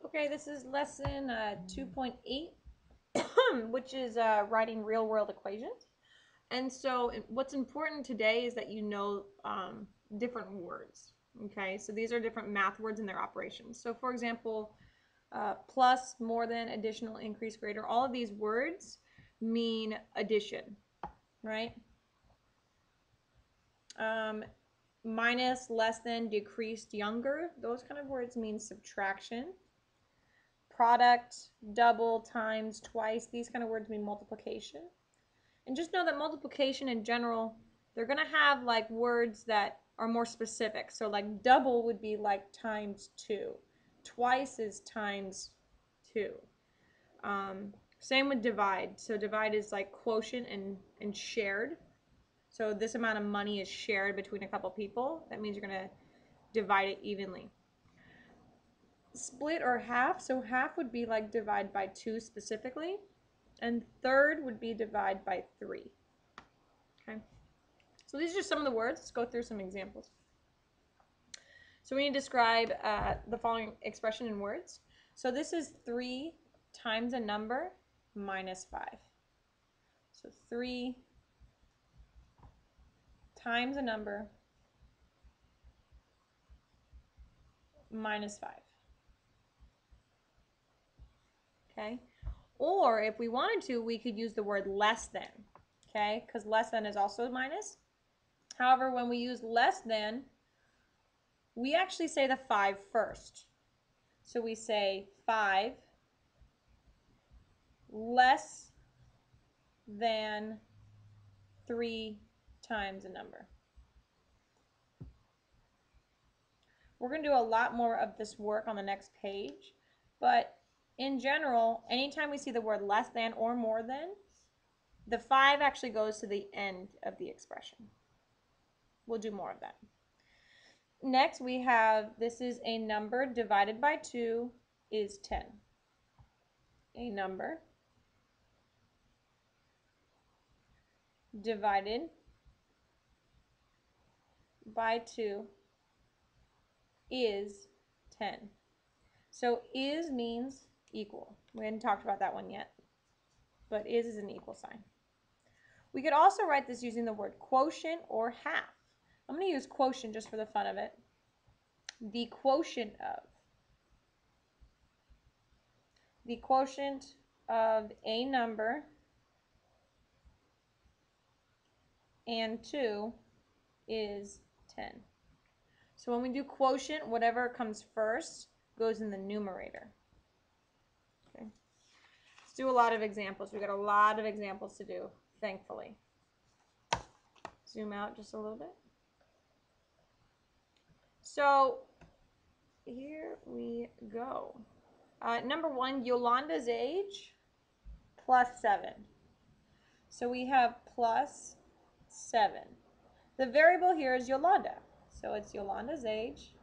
Okay, this is lesson 2.8, which is writing real-world equations. And so what's important today is that you know different words. Okay, so these are different math words and their operations. So for example, plus, more than, additional, increase, greater, all of these words mean addition, right? Minus, less than, decreased, younger, those kind of words mean subtraction. Product, double, times, twice, these kind of words mean multiplication. And just know that multiplication in general, they're going to have like words that are more specific. So like double would be like times 2. Twice is times 2. Same with divide. So divide is like quotient and shared. So this amount of money is shared between a couple people. That means you're going to divide it evenly. Split or half. So half would be like divide by 2 specifically. And third would be divide by 3. Okay. So these are just some of the words. Let's go through some examples. So we need to describe the following expression in words. So this is 3 times a number minus 5. So 3 times a number minus 5. Okay. Or if we wanted to, we could use the word less than. Okay, because less than is also minus. However, when we use less than, we actually say the 5 first. So we say 5 less than 3 times a number. We're going to do a lot more of this work on the next page, but in general, anytime we see the word less than or more than, the 5 actually goes to the end of the expression. We'll do more of that. Next, we have, this is a number divided by 2 is 10. A number divided by 2 is 10. So is means equal. We hadn't talked about that one yet, but is an equal sign. We could also write this using the word quotient or half. I'm going to use quotient just for the fun of it. The quotient of a number and 2 is 10. So when we do quotient, whatever comes first goes in the numerator. Okay. Let's do a lot of examples. We've got a lot of examples to do, thankfully. Zoom out just a little bit. So here we go. Number 1, Yolanda's age plus 7. So we have plus 7. The variable here is Yolanda. So it's Yolanda's age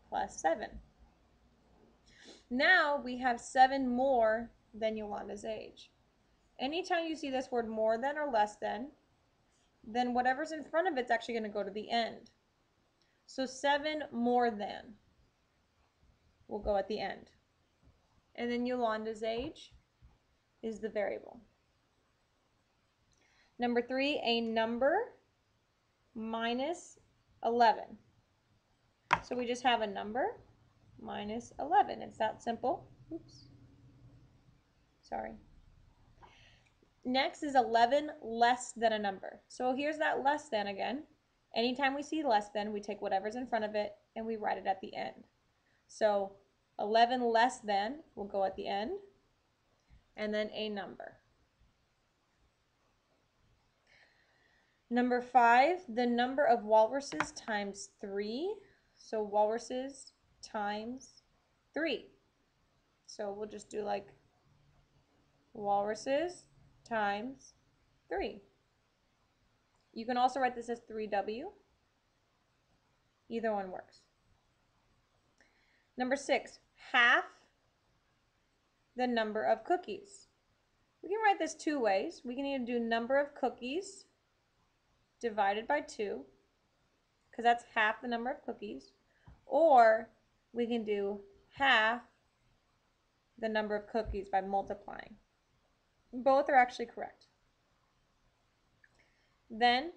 plus 7. Now we have 7 more than Yolanda's age. Anytime you see this word more than or less than, then whatever's in front of it's actually going to go to the end. So 7 more than will go at the end. And then Yolanda's age is the variable. Number 3, a number minus 11. So we just have a number minus 11. It's that simple. Oops. Sorry. Next is 11 less than a number. So here's that less than again. Anytime we see less than, we take whatever's in front of it and we write it at the end. So 11 less than will go at the end, and then a number. Number 5, the number of walruses times 3. So walruses times 3. So we'll just do like walruses times 3. You can also write this as 3W. Either one works. Number 6, half the number of cookies. We can write this 2 ways. We can either do number of cookies divided by 2, because that's half the number of cookies, or we can do half the number of cookies by multiplying. Both are actually correct. Then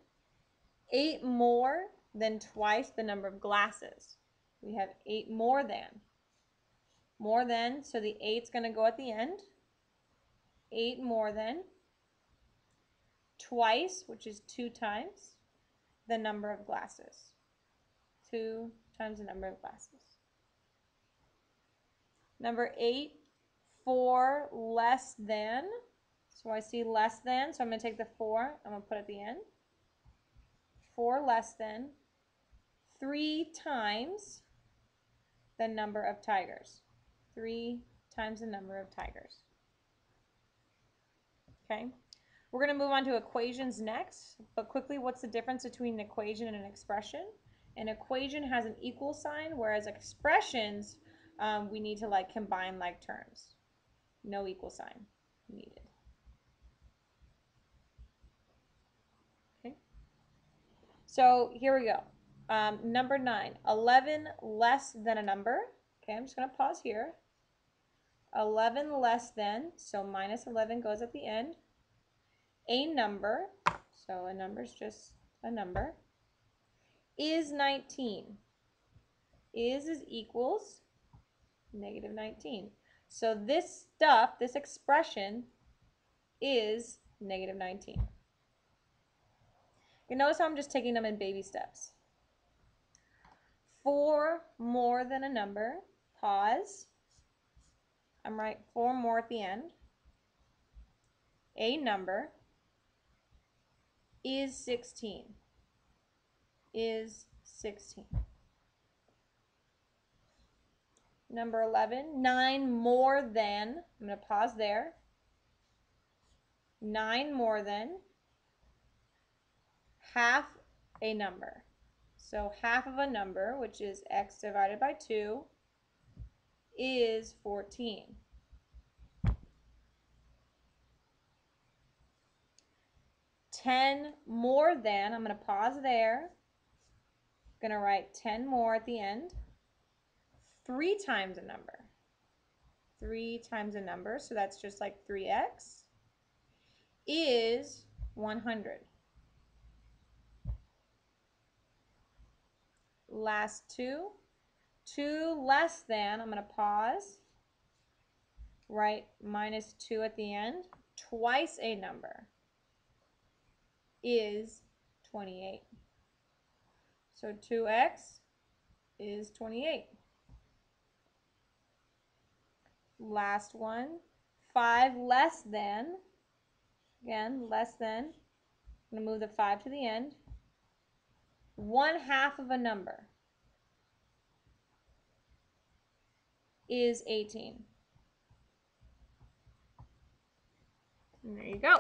8 more than twice the number of glasses. We have 8 more than. More than, so the 8's going to go at the end. 8 more than twice, which is 2 times the number of glasses. 2 times the number of glasses. Number 8, 4 less than. So I see less than, so I'm going to take the 4, I'm going to put it at the end. 4 less than 3 times the number of tigers. 3 times the number of tigers. Okay, we're going to move on to equations next, but quickly, what's the difference between an equation and an expression? An equation has an equal sign, whereas expressions, we need to like combine like terms. No equal sign needed. Okay, so here we go. Number 9, 11 less than a number. Okay, I'm just going to pause here. 11 less than, so minus 11 goes at the end. A number, so a number is just a number, is 19. Is equals negative 19. So this stuff, this expression, is negative 19. You notice how I'm just taking them in baby steps. 4 more than a number, pause. I'm right, 4 more at the end. A number is 16. Is 16. Number 11, 9 more than, I'm going to pause there. 9 more than half a number. So half of a number, which is x divided by 2, is 14. Ten more than, I'm going to pause there. I'm going to write 10 more at the end. 3 times a number. 3 times a number, so that's just like 3x, is 100. Last 2. 2 less than, I'm going to pause, write minus 2 at the end, twice a number, is 28. So 2x is 28. Last one, 5 less than, again, less than, I'm going to move the 5 to the end, 1/2 of a number is 18. And there you go.